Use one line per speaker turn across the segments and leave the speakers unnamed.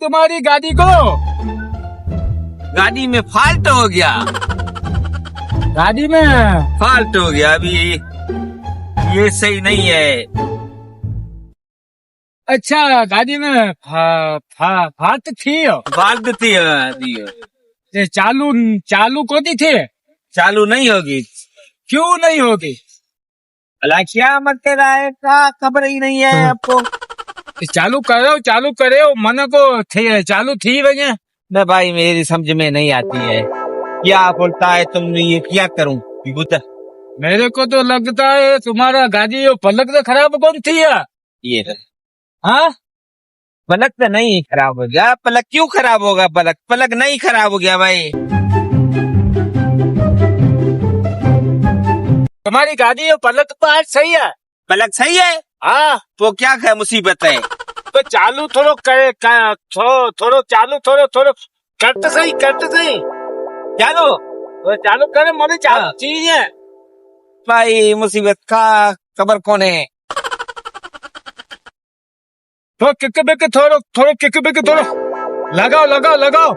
तुम्हारी गाड़ी को?
गाड़ी में फॉल्ट हो गया।
गाड़ी में
फॉल्ट हो गया अभी, ये सही नहीं है।
अच्छा, गाड़ी में फाल्ट थी?
फॉल्ट थी अभी।
ये चालू कोती थे?
चालू नहीं होगी।
क्यों नहीं होगी?
अला क्या मत रहा है, का खबर ही नहीं है आपको।
चालू करे मन को थे, चालू थी वजह।
न भाई मेरी समझ में नहीं आती है, क्या बोलता है तुम, ये क्या करूं बुद्ध।
मेरे को तो लगता है तुम्हारा गाड़ी यो पलक तो खराब कौन थी या?
ये
हाँ,
पलक तो नहीं खराब हो गया। पलक क्यों खराब होगा? पलक नहीं खराब हो गया भाई।
तुम्हारी गाड़ी यो पलक तो सही है।
पलक सही है?
हाँ,
तो क्या मुसीबत है?
तो चालू थोड़ो करे, थोड़ो चालू थोड़ो करते सही चालू, तो चालू करे मोदी चालू चीज है
भाई। मुसीबत का खबर कौन है?
तो किक बिक थोड़ो लगाओ।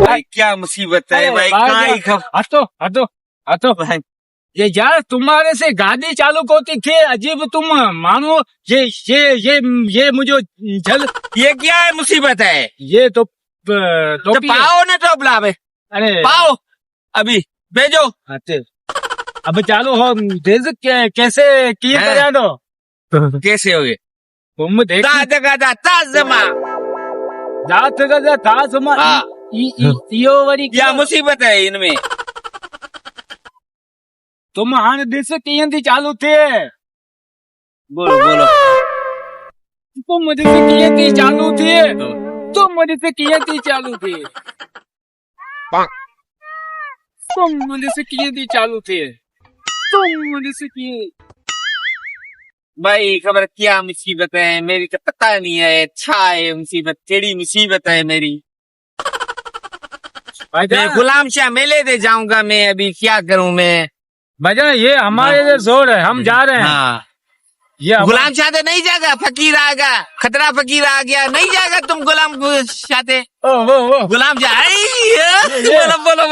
भाई क्या मुसीबत है भाई, कहाँ ही
हटो भाई। ये यार तुम्हारे से गाड़ी चालू होती थी, अजीब तुम मानो। ये मुझे जल,
ये क्या है मुसीबत है?
ये तो
पाओ ने तो बुलावे।
अरे
पाओ अभी भेजो।
अब चालू हो कैसे किए करा दो।
कैसे हो गए?
तुम देख
हाँ।
यो वरी
क्या मुसीबत है इनमें?
तुम हान दिस कियन चालू थे?
बोलो।
तुम मुझे से कियन चालू थे? तुम मुझे से कियन चालू थे? तुम मुझे से कियन चालू थे? तुम मुझे से किए?
भाई खबर क्या मुसीबत है, मेरी तो पता नहीं है। अच्छा है मुसीबत, तेरी मुसीबत है मेरी। मैं गुलाम शाह मेले दे जाऊंगा मैं, अभी क्या करूं मैं।
भैया ये हमारे लिए जोर है, हम जा रहे हैं।
हाँ।
ये
गुलाम शाह दे नहीं जाएगा, फकीर आएगा, खतरा फकीर आ गया, नहीं जाएगा तुम गुलाम शाह दे।
वो
गुलाम शाह बोलो।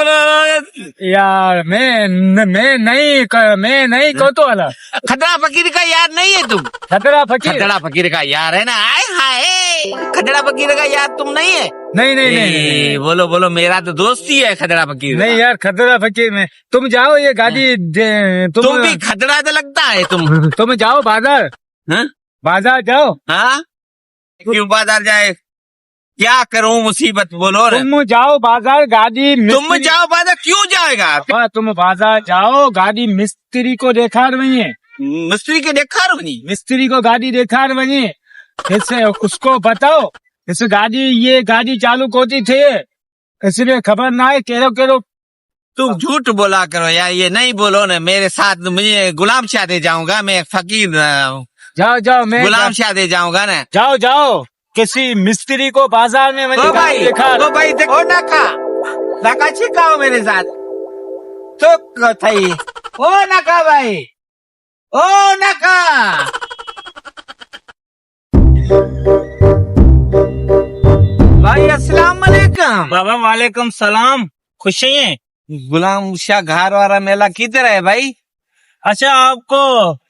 यार मैं नहीं कहतो वाला।
खतरा फकीर का यार नहीं है तुम?
खतरा
फकीर का यार है ना। आए हाय, खतरा फकीर का यार तुम नहीं है?
नहीं।
बोलो, मेरा तो दोस्त ही है खतरा फकीर।
नहीं यार, खतरा फकीर में तुम जाओ, ये गाड़ी
तुम भी खतरा तो लगता है
तुम जाओ बाजार। बाजार जाओ।
हाँ, क्यों बाजार जाए? क्या करूं मुसीबत, बोलो।
तुम जाओ बाजार, गाड़ी
तुम जाओ बाजार, क्यों जाएगा?
तुम बाजार जाओ, गाड़ी मिस्त्री को देखार वही है।
मिस्त्री के देखार वही?
मिस्त्री को गाड़ी देखार वही, इससे उसको बताओ इस ये गाड़ी चालू होती थे, इसलिए खबर ना है। केरो
तुम झूठ बोला करो यार, ये नहीं बोलो ना। मेरे साथ मुझे गुलाम शाह दे जाऊंगा, मैं फकीर।
जाओ मैं
गुलाम शाह दे जाऊंगा ना।
जाओ किसी मिस्त्री को बाजार में
भाई देखो नका छिकाओ मेरे साथ तो थई। ओ नका भाई, ओ नका। भाई अस्सलाम वालेकुम।
बाबा वालेकुम सलाम। खुश हैं?
गुलाम शाह घाट वाला मेला किधर है भाई?
अच्छा, आपको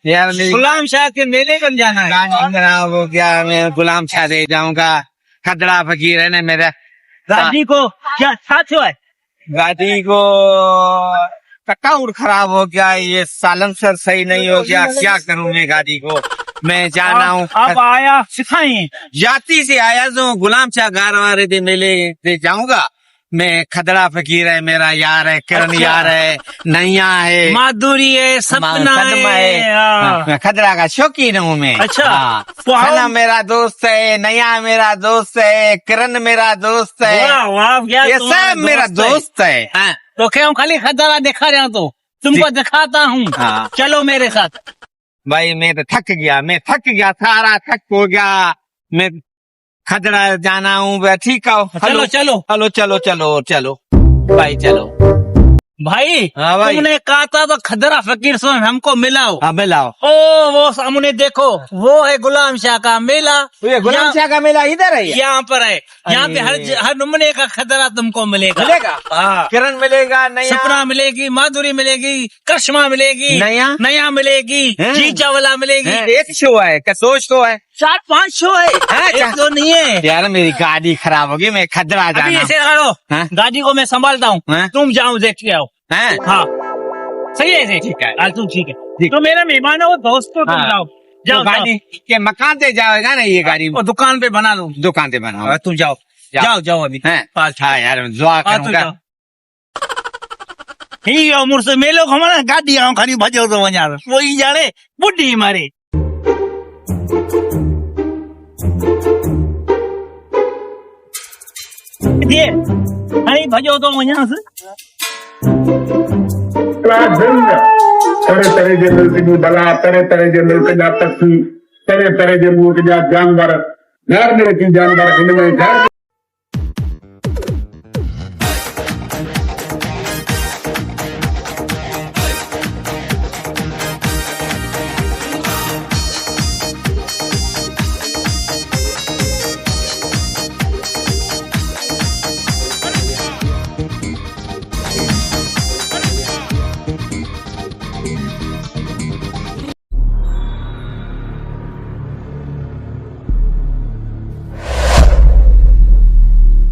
यार
गुलाम शाह के मेले में जाना है?
खराब हो गया, मैं गुलाम शाह दे जाऊंगा। खतरा फकीर है ना मेरा।
गाड़ी को क्या साथ है?
गाड़ी को कटाउट खराब हो गया, ये साइलेंसर सही नहीं हो गया। क्या करूं मैं गाड़ी को? मैं जाना हूँ।
आप आया सिखाई?
जाती से आया जो गुलाम शाह घाट वाले दे मेले दे जाऊंगा मैं। खतरा फकीर है मेरा यार है, किरण यार है, नैया है,
माधुरी है, सपना है।
खतरा का शौकीन हूँ मैं।
अच्छा,
सपना मेरा दोस्त है, नैया मेरा दोस्त है, किरण मेरा दोस्त है, ये सब मेरा दोस्त है।
तो क्या हम खाली खतरा दिखा रहे हो? तो तुमको दिखाता हूँ, चलो मेरे साथ।
भाई मैं तो थक गया सारा थक हो गया। मैं खदड़ा जाना हूँ। ठीक है,
चलो चलो
चलो भाई चलो।
भाई,
हाँ भाई।
तुमने कहा था तो खदरा फकीर से हमको मिलाओ।
हाँ मिलाओ।
ओ वो सामने देखो, वो है गुलाम शाह का मेला।
ये गुलाम शाह का मेला इधर है?
यहाँ पर है। यहाँ पे हर नमूने का खदरा तुमको मिलेगा। हाँ।
किरण मिलेगा, नया
सपना मिलेगी, माधुरी मिलेगी, करिश्मा मिलेगी, नया मिलेगी,
हैं?
जी चावला मिलेगी।
एक शो है क्या? सोच तो है
4-5 शो है, एक तो नहीं है।
यार। मेरी गाड़ी खराब होगी, मैं खदड़ा
अभी
जाना।
ऐसे करो,
हाँ?
गाड़ी को मैं संभालता हूँ,
हाँ?
तुम जाओ देख के आओ।
हैं?
हाँ सही है, ऐसे
ठीक है।
हाँ, तुम ठीक है।
ठीक।
तो मेरा मेहमान हो, दोस्त को तुम
हाँ।
जाओ
तो
जाओ
गाड़ी के मकान पे जाएगा ना ये गाड़ी?
और दुकान पे बना लूँ।
दुकान पे बनाओ।
तुम जाओ जाओ अभी।
हैं? अच्छा यार, दुआ करूंगा।
ही मुझसे मेलो हमारा गाड़ी आऊं खाली भजो तो वञा वही जाने बुढ़ी मारे। ये खाली भजो तो वञा से
तरह तरह जे मुल्क जी बला, तरह तरह जे मुल्क जा पखी, तरह तरह जे मुल्क जा जानवर, घर में की जानवर, हिन में घर